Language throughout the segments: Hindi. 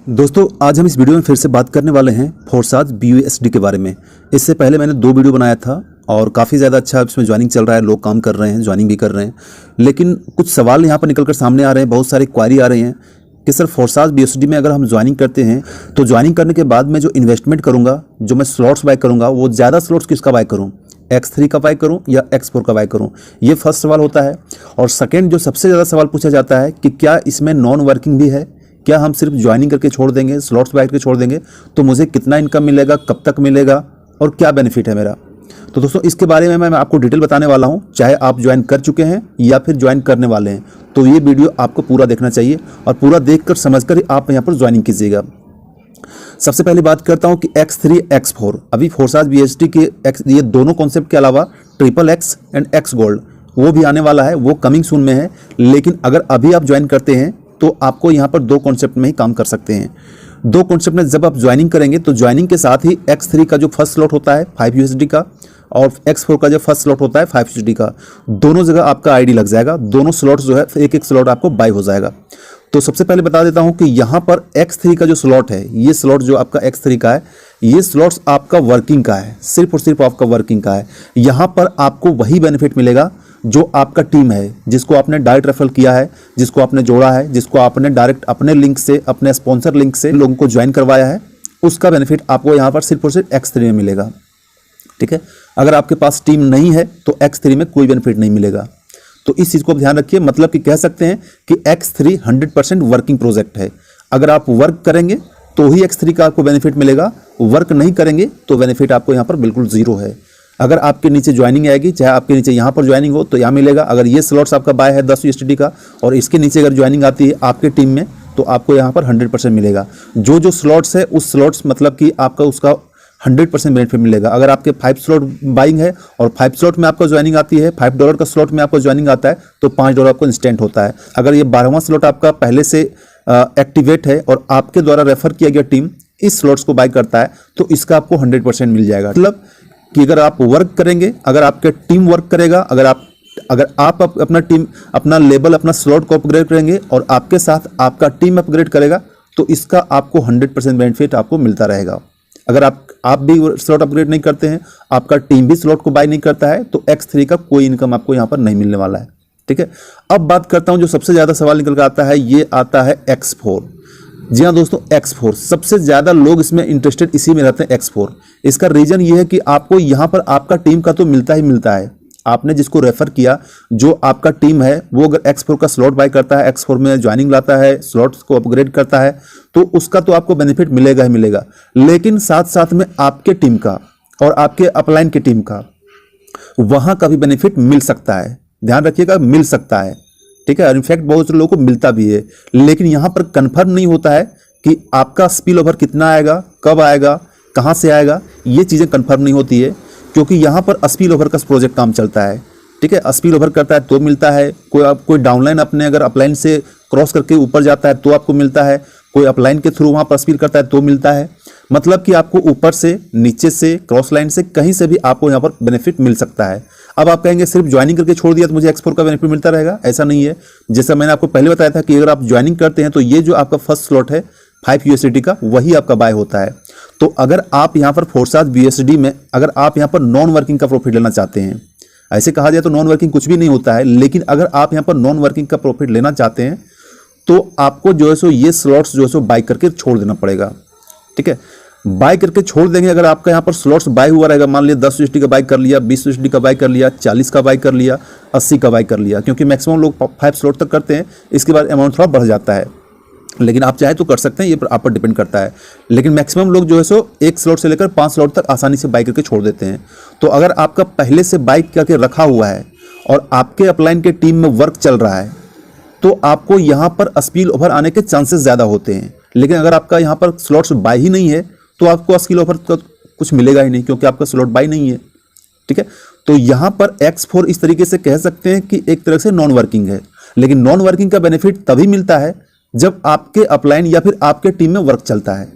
दोस्तों आज हम इस वीडियो में फिर से बात करने वाले हैं फोर्साज BUSD के बारे में। इससे पहले मैंने 2 वीडियो बनाया था और काफ़ी ज़्यादा अच्छा इसमें ज्वाइनिंग चल रहा है, लोग काम कर रहे हैं, ज्वाइनिंग भी कर रहे हैं। लेकिन कुछ सवाल यहाँ पर निकल कर सामने आ रहे हैं, बहुत सारी क्वारी आ रही हैं कि सर फोर्साज BUSD में अगर हम ज्वाइनिंग करते हैं तो ज्वाइनिंग करने के बाद मैं जो इन्वेस्टमेंट करूँगा, जो मैं स्लॉट्स बाय करूँगा, वो ज़्यादा स्लॉट्स किसका बाय करूँ, X3 का बाय करूँ या X4 का बाय करूँ। ये फर्स्ट सवाल होता है। और सेकेंड जो सबसे ज़्यादा सवाल पूछा जाता है कि क्या इसमें नॉन वर्किंग भी है, क्या हम सिर्फ ज्वाइनिंग करके छोड़ देंगे, स्लॉट्स बाय करके छोड़ देंगे तो मुझे कितना इनकम मिलेगा, कब तक मिलेगा और क्या बेनिफिट है मेरा। तो दोस्तों इसके बारे में मैं आपको डिटेल बताने वाला हूं, चाहे आप ज्वाइन कर चुके हैं या फिर ज्वाइन करने वाले हैं। तो ये वीडियो आपको पूरा देखना चाहिए और पूरा देखकर समझकर आप यहाँ पर ज्वाइनिंग कीजिएगा। सबसे पहले बात करता हूं कि X3 X4 अभी फोर्साज BUSD के ये दोनों कॉन्सेप्ट के अलावा XXX एंड X गोल्ड वो भी आने वाला है, वो कमिंग सून में है। लेकिन अगर अभी आप ज्वाइन करते हैं तो आपको यहाँ पर 2 कॉन्सेप्ट में ही काम कर सकते हैं। 2 कॉन्सेप्ट में जब आप ज्वाइनिंग करेंगे तो ज्वाइनिंग के साथ ही X3 का जो फर्स्ट स्लॉट होता है 5 USD का और X4 का जो फर्स्ट स्लॉट होता है 5 USD का, दोनों जगह आपका आईडी लग जाएगा, दोनों स्लॉट्स जो है एक स्लॉट आपको बाय हो जाएगा। तो सबसे पहले बता देता हूं कि यहाँ पर X3 का जो स्लॉट है, ये स्लॉट जो आपका X3 का है, ये स्लॉट्स आपका वर्किंग का है, सिर्फ और सिर्फ आपका वर्किंग का है। यहाँ पर आपको वही बेनिफिट मिलेगा जो आपका टीम है, जिसको आपने डायरेक्ट रेफरल किया है, जिसको आपने जोड़ा है, जिसको आपने डायरेक्ट अपने लिंक से, अपने स्पॉन्सर लिंक से लोगों को ज्वाइन करवाया है, उसका बेनिफिट आपको यहाँ पर सिर्फ और सिर्फ X3 में मिलेगा। ठीक है, अगर आपके पास टीम नहीं है तो X3 में कोई बेनिफिट नहीं मिलेगा। तो इस चीज़ को ध्यान रखिए, मतलब कि कह सकते हैं कि X3 100% वर्किंग प्रोजेक्ट है। अगर आप वर्क करेंगे तो ही X3 का आपको बेनिफिट मिलेगा, वर्क नहीं करेंगे तो बेनिफिट आपको यहाँ पर बिल्कुल जीरो है। अगर आपके नीचे ज्वाइनिंग आएगी, चाहे आपके नीचे यहाँ पर ज्वाइनिंग हो तो यहाँ मिलेगा। अगर ये स्लॉट्स आपका बाय है 10 USD का और इसके नीचे अगर ज्वाइनिंग आती है आपके टीम में तो आपको यहाँ पर 100% मिलेगा। जो स्लॉट्स है उस स्लॉट्स मतलब कि आपका उसका 100% बेनिफिट मिलेगा। अगर आपके 5 स्लॉट बाइंग है और 5 स्लॉट में आपको ज्वाइनिंग आती है, $5 का स्लॉट में आपको ज्वाइनिंग आता है तो $5 आपको इंस्टेंट होता है। अगर ये 12वां स्लॉट आपका पहले से एक्टिवेट है और आपके द्वारा रेफर किया गया टीम इस स्लॉट्स को बाय करता है तो इसका आपको 100% मिल जाएगा। मतलब कि अगर आप वर्क करेंगे, अगर आपके टीम वर्क करेगा, अगर आप अपना टीम, अपना लेवल, अपना स्लॉट को अपग्रेड करेंगे और आपके साथ आपका टीम अपग्रेड करेगा तो इसका आपको 100% बेनिफिट आपको मिलता रहेगा। अगर आप भी स्लॉट अपग्रेड नहीं करते हैं, आपका टीम भी स्लॉट को बाय नहीं करता है तो X3 का कोई इनकम आपको यहाँ पर नहीं मिलने वाला है। ठीक है, अब बात करता हूँ जो सबसे ज़्यादा सवाल निकल कर आता है, ये आता है X4। जी हाँ दोस्तों, X4 सबसे ज़्यादा लोग इसमें इंटरेस्टेड इसी में रहते हैं X4। इसका रीज़न ये है कि आपको यहाँ पर आपका टीम का तो मिलता ही मिलता है। आपने जिसको रेफर किया, जो आपका टीम है, वो अगर X4 का स्लॉट बाय करता है, X4 में ज्वाइनिंग लाता है, स्लॉट्स को अपग्रेड करता है तो उसका तो आपको बेनिफिट मिलेगा ही मिलेगा। लेकिन साथ साथ में आपके टीम का और आपके अपलाइन की टीम का वहाँ का भी बेनिफिट मिल सकता है। ध्यान रखिएगा, मिल सकता है। ठीक है, और इनफैक्ट बहुत से लोगों को मिलता भी है। लेकिन यहाँ पर कन्फर्म नहीं होता है कि आपका स्पिल ओवर कितना आएगा, कब आएगा, कहाँ से आएगा, ये चीज़ें कन्फर्म नहीं होती है क्योंकि यहाँ पर स्पिल ओवर का प्रोजेक्ट काम चलता है। ठीक है, स्पिल ओवर करता है तो मिलता है, कोई डाउनलाइन अपने अगर अपलाइन से क्रॉस करके ऊपर जाता है तो आपको मिलता है, कोई अपलाइन के थ्रू वहाँ पर स्पिल करता है तो मिलता है। मतलब कि आपको ऊपर से, नीचे से, क्रॉस लाइन से, कहीं से भी आपको यहाँ पर बेनिफिट मिल सकता है। अब आप कहेंगे सिर्फ ज्वाइनिंग करके छोड़ दिया तो मुझे X4 का बेनिफिट मिलता रहेगा, ऐसा नहीं है। जैसा मैंने आपको पहले बताया था कि अगर आप ज्वाइनिंग करते हैं तो ये जो आपका फर्स्ट स्लॉट है 5 USD का, वही आपका बाय होता है। तो अगर आप यहाँ पर फोर्साज BUSD में अगर आप यहाँ पर नॉन वर्किंग का प्रॉफिट लेना चाहते हैं, ऐसे कहा जाए तो नॉन वर्किंग कुछ भी नहीं होता है, लेकिन अगर आप यहाँ पर नॉन वर्किंग का प्रॉफिट लेना चाहते हैं तो आपको जो है सो ये स्लॉट्स जो है सो बाय करके छोड़ देना पड़ेगा। ठीक है, बाय करके छोड़ देंगे। अगर आपका यहाँ पर स्लॉट्स बाय हुआ रहेगा, मान लिया 10 USD का बाय कर लिया, 20 USD का बाय कर लिया, 40 का बाय कर लिया, 80 का बाय कर लिया, क्योंकि मैक्सिमम लोग 5 स्लॉट तक करते हैं, इसके बाद अमाउंट थोड़ा बढ़ जाता है। लेकिन आप चाहे तो कर सकते हैं, ये आप पर डिपेंड करता है। लेकिन मैक्सिमम लोग जो है सो 1 स्लॉट से लेकर 5 स्लॉट तक आसानी से बाय करके छोड़ देते हैं। तो अगर आपका पहले से बाय करके रखा हुआ है और आपके अपलाइन के टीम में वर्क चल रहा है तो आपको यहाँ पर स्पिल ओवर आने के चांसेस ज़्यादा होते हैं। लेकिन अगर आपका यहाँ पर स्लॉट्स बाय ही नहीं है तो आपको स्पिल ओवर का कुछ मिलेगा ही नहीं, क्योंकि आपका स्लॉट बाय नहीं है। ठीक है, तो यहाँ पर X4 इस तरीके से कह सकते हैं कि एक तरह से नॉन वर्किंग है। लेकिन नॉन वर्किंग का बेनिफिट तभी मिलता है जब आपके अपलाइन या फिर आपके टीम में वर्क चलता है।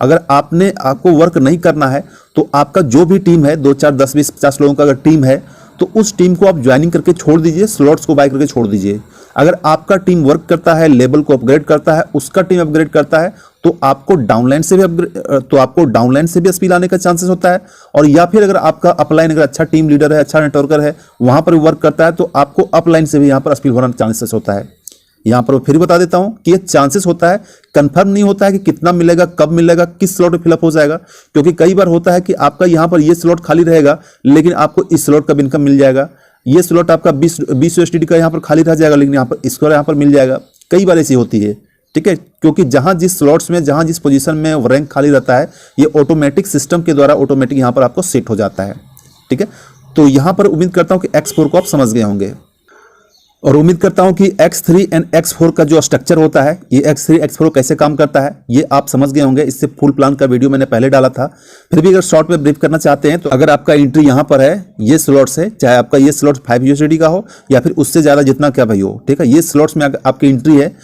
अगर आपको वर्क नहीं करना है तो आपका जो भी टीम है, 2, 4, 10, 20, 50 लोगों का अगर टीम है तो उस टीम को आप ज्वाइनिंग करके छोड़ दीजिए, स्लॉट्स को बाय करके छोड़ दीजिए। अगर आपका टीम वर्क करता है, लेवल को अपग्रेड करता है, उसका टीम अपग्रेड करता है, तो आपको डाउनलाइन से भी स्पीड आने का चांसेस होता है। और या फिर अगर आपका अपलाइन अगर अच्छा टीम लीडर है, अच्छा नेटवर्कर है, वहां पर वर्क करता है, तो आपको अपलाइन से भी यहाँ पर स्पीड होने का चांसेस होता है। यहाँ पर फिर बता देता हूँ कि ये चांसेस होता है, कंफर्म नहीं होता है कि कितना मिलेगा, कब मिलेगा, किस स्लॉट में फिलअप हो जाएगा। क्योंकि कई बार होता है कि आपका यहाँ पर ये स्लॉट खाली रहेगा, लेकिन आपको इस स्लॉट का इनकम मिल जाएगा। ये स्लॉट आपका 20 USDT का यहाँ पर खाली रह जाएगा, लेकिन यहाँ पर इसको यहाँ पर मिल जाएगा। कई बार ऐसी होती है, ठीक है। क्योंकि जहां जिस स्लॉट्स में, जहां जिस पोजीशन में रैंक खाली रहता है, ये ऑटोमेटिक सिस्टम के द्वारा ऑटोमेटिक यहां पर आपको सेट हो जाता है, ठीक है। तो यहां पर उम्मीद करता हूं कि X4 को आप समझ गए होंगे, और उम्मीद करता हूं कि X3 एंड X4 का जो स्ट्रक्चर होता है, ये X3 X4 कैसे काम करता है, ये आप समझ गए होंगे। इससे फुल प्लान का वीडियो मैंने पहले डाला था। फिर भी अगर शॉर्ट में ब्रीफ करना चाहते हैं, तो अगर आपका एंट्री यहाँ पर है, ये स्लॉट्स है, चाहे आपका ये स्लॉट 5 USDT का हो या फिर उससे ज़्यादा जितना क्या भाई हो, ठीक है, ये स्लॉट्स में आपकी एंट्री है,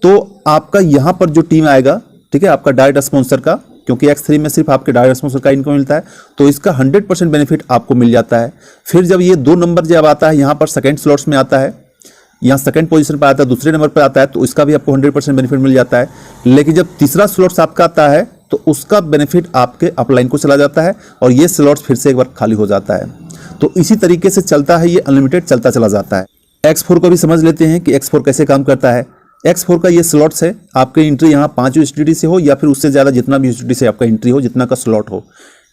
तो आपका यहाँ पर जो टीम आएगा, ठीक है, आपका डायरेक्ट स्पॉन्सर का, क्योंकि X3 में सिर्फ आपके डायरेक्ट स्पॉन्सर का इनकम मिलता है, तो इसका 100% बेनिफिट आपको मिल जाता है। फिर जब ये 2 नंबर जब आता है, यहाँ पर सेकंड स्लॉट्स में आता है, यहाँ सेकंड पोजीशन पर आता है, दूसरे नंबर पर आता है, तो इसका भी आपको 100% बेनिफिट मिल जाता है। लेकिन जब तीसरा स्लॉट्स आपका आता है, तो उसका बेनिफिट आपके अपलाइन को चला जाता है, और ये स्लॉट्स फिर से एक बार खाली हो जाता है। तो इसी तरीके से चलता है, ये अनलिमिटेड चलता चला जाता है। X4 को भी समझ लेते हैं कि X4 कैसे काम करता है। X4 का ये स्लॉट्स है, आपकी एंट्री यहाँ 5 USDT से हो या फिर उससे ज़्यादा, जितना भी USDT से आपका एंट्री हो, जितना का स्लॉट हो।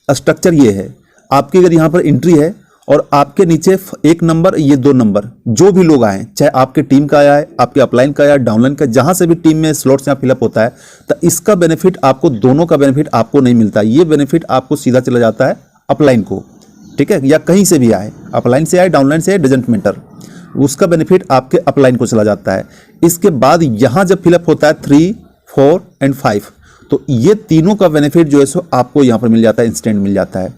स्ट्रक्चर ये है, आपकी अगर यहाँ पर एंट्री है और आपके नीचे 1 नंबर, ये 2 नंबर, जो भी लोग आए, चाहे आपके टीम का आया है, आपके अपलाइन का आया, डाउनलाइन का, जहाँ से भी टीम में स्लॉट्स यहाँ फिलअप होता है, तो इसका बेनिफिट आपको, दोनों का बेनिफिट आपको नहीं मिलता। ये बेनिफिट आपको सीधा चला जाता है अपलाइन को, ठीक है, या कहीं से भी आए, अपलाइन से आए, डाउनलाइन से आए, डजंट मैटर, उसका बेनिफिट आपके अपलाइन को चला जाता है। इसके बाद यहाँ जब फिलअप होता है 3, 4 एंड 5, तो ये तीनों का बेनिफिट जो है सो आपको यहाँ पर मिल जाता है, इंस्टेंट मिल जाता है।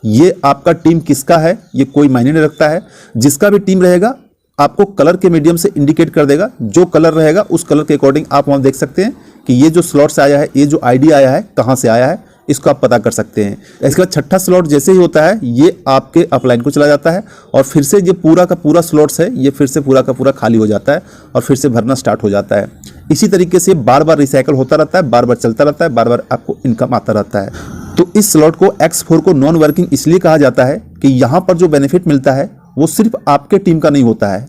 ये आपका टीम किसका है, ये कोई मायने नहीं रखता है। जिसका भी टीम रहेगा, आपको कलर के मीडियम से इंडिकेट कर देगा। जो कलर रहेगा, उस कलर के अकॉर्डिंग आप वहाँ देख सकते हैं कि ये जो स्लॉट्स आया है, ये जो आईडी आया है, कहाँ से आया है, इसको आप पता कर सकते हैं। इसके बाद छठा स्लॉट जैसे ही होता है, ये आपके अपलाइन को चला जाता है, और फिर से ये पूरा का पूरा स्लॉट्स है, ये फिर से पूरा का पूरा खाली हो जाता है, और फिर से भरना स्टार्ट हो जाता है। इसी तरीके से बार बार रिसाइकल होता रहता है, बार बार चलता रहता है, बार बार आपको इनकम आता रहता है। तो इस स्लॉट को X4 को नॉन वर्किंग इसलिए कहा जाता है कि यहाँ पर जो बेनिफिट मिलता है, वो सिर्फ आपके टीम का नहीं होता है,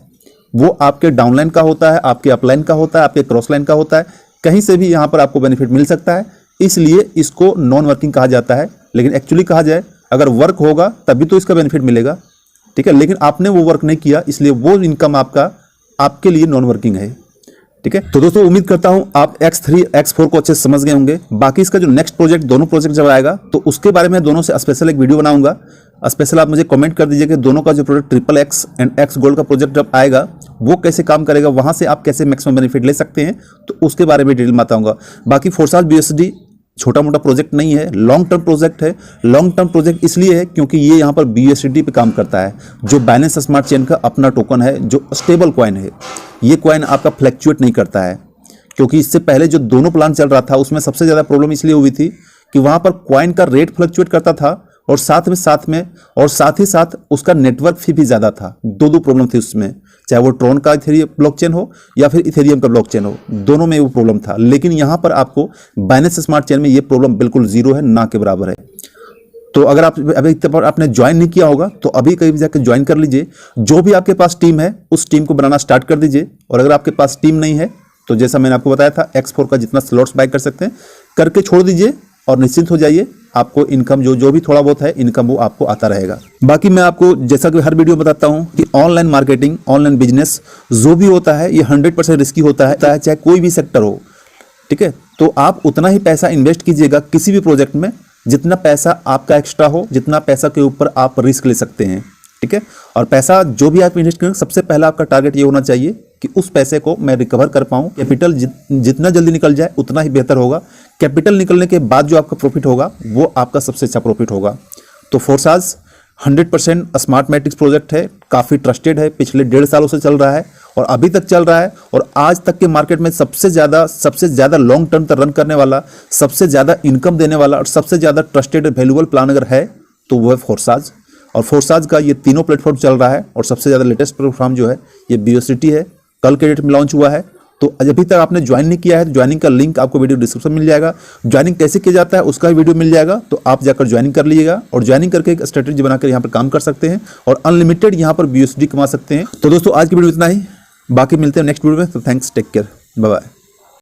वो आपके डाउनलाइन का होता है, आपके अपलाइन का होता है, आपके क्रॉस लाइन का होता है। कहीं से भी यहाँ पर आपको बेनिफिट मिल सकता है, इसलिए इसको नॉन वर्किंग कहा जाता है। लेकिन एक्चुअली कहा जाए, अगर वर्क होगा तभी तो इसका बेनिफिट मिलेगा, ठीक है। लेकिन आपने वो वर्क नहीं किया, इसलिए वो इनकम आपके लिए नॉन वर्किंग है, ठीक है। तो दोस्तों, उम्मीद करता हूं आप X3 X4 को अच्छे से समझ गए होंगे। बाकी इसका जो नेक्स्ट प्रोजेक्ट, दोनों प्रोजेक्ट जब आएगा, तो उसके बारे में दोनों से स्पेशल एक वीडियो बनाऊंगा। स्पेशल आप मुझे कमेंट कर दीजिए कि दोनों का जो project XXX and X gold का प्रोजेक्ट जब आएगा, वो कैसे काम करेगा, वहां से आप कैसे मैक्सिमम बेनिफिट ले सकते हैं, तो उसके बारे में डिटेल में बताऊंगा। बाकी फोर्साज BUSD छोटा मोटा प्रोजेक्ट नहीं है, लॉन्ग टर्म प्रोजेक्ट है। लॉन्ग टर्म प्रोजेक्ट इसलिए है क्योंकि ये यहाँ पर BUSD पे काम करता है, जो बाइनेंस स्मार्ट चेन का अपना टोकन है, जो स्टेबल कॉइन है। ये कॉइन आपका फ्लैक्चुएट नहीं करता है, क्योंकि इससे पहले जो दोनों प्लान चल रहा था, उसमें सबसे ज़्यादा प्रॉब्लम इसलिए हुई थी कि वहाँ पर कॉइन का रेट फ्लक्चुएट करता था, और साथ ही साथ उसका नेटवर्क फी भी ज़्यादा था। दो प्रॉब्लम थी उसमें, चाहे वो ट्रॉन का ब्लॉकचेन हो या फिर इथेरियम का ब्लॉकचेन हो, दोनों में वो प्रॉब्लम था। लेकिन यहाँ पर आपको बाइनेंस स्मार्ट चेन में ये प्रॉब्लम बिल्कुल जीरो है, ना के बराबर है। तो अगर आप अभी तक आपने ज्वाइन नहीं किया होगा, तो अभी कहीं जाकर ज्वाइन कर लीजिए। जो भी आपके पास टीम है, उस टीम को बनाना स्टार्ट कर दीजिए। और अगर आपके पास टीम नहीं है, तो जैसा मैंने आपको बताया था, X4 का जितना स्लॉट्स बाय कर सकते हैं करके छोड़ दीजिए, और निश्चिंत हो जाइए। आपको इनकम जो भी थोड़ा बहुत है इनकम, वो आपको आता रहेगा। बाकी मैं आपको जैसा कि हर वीडियो में बताता हूं कि ऑनलाइन मार्केटिंग, ऑनलाइन बिजनेस जो भी होता है, ये 100% रिस्की होता है, चाहे कोई भी सेक्टर हो, ठीक है। तो आप उतना ही पैसा इन्वेस्ट कीजिएगा किसी भी प्रोजेक्ट में, जितना पैसा आपका एक्स्ट्रा हो, जितना पैसा के ऊपर आप रिस्क ले सकते हैं, ठीक है। और पैसा जो भी आप इन्वेस्ट करेंगे, सबसे पहला आपका टारगेट ये होना चाहिए कि उस पैसे को मैं रिकवर कर पाऊँ। कैपिटल जितना जल्दी निकल जाए उतना ही बेहतर होगा। कैपिटल निकलने के बाद जो आपका प्रॉफिट होगा, वो आपका सबसे अच्छा प्रॉफिट होगा। तो फोर्साज 100% स्मार्ट मैट्रिक्स प्रोजेक्ट है, काफ़ी ट्रस्टेड है, पिछले 1.5 सालों से चल रहा है और अभी तक चल रहा है। और आज तक के मार्केट में सबसे ज़्यादा लॉन्ग टर्म तक रन करने वाला, सबसे ज़्यादा इनकम देने वाला और सबसे ज़्यादा ट्रस्टेड वैल्यूएबल प्लान अगर है, तो वो है फोर्साज। और फोर्साज का ये तीनों प्लेटफॉर्म चल रहा है, और सबसे ज़्यादा लेटेस्ट प्लेटफॉर्म जो है ये BUSD है, कल के डेट में लॉन्च हुआ है। तो अभी तक आपने ज्वाइन नहीं किया है तो ज्वाइनिंग का लिंक आपको वीडियो डिस्क्रिप्शन में मिल जाएगा। ज्वाइनिंग कैसे किया जाता है उसका भी वीडियो मिल जाएगा, तो आप जाकर ज्वाइनिंग कर लीजिएगा और ज्वाइनिंग करके एक स्ट्रेटेजी बनाकर यहाँ पर काम कर सकते हैं और अनलिमिटेड यहाँ पर BUSD कमा सकते हैं। तो दोस्तों आज की वीडियो इतना ही, बाकी मिलते हैं नेक्स्ट वीडियो में। तो thanks, take care, bye bye.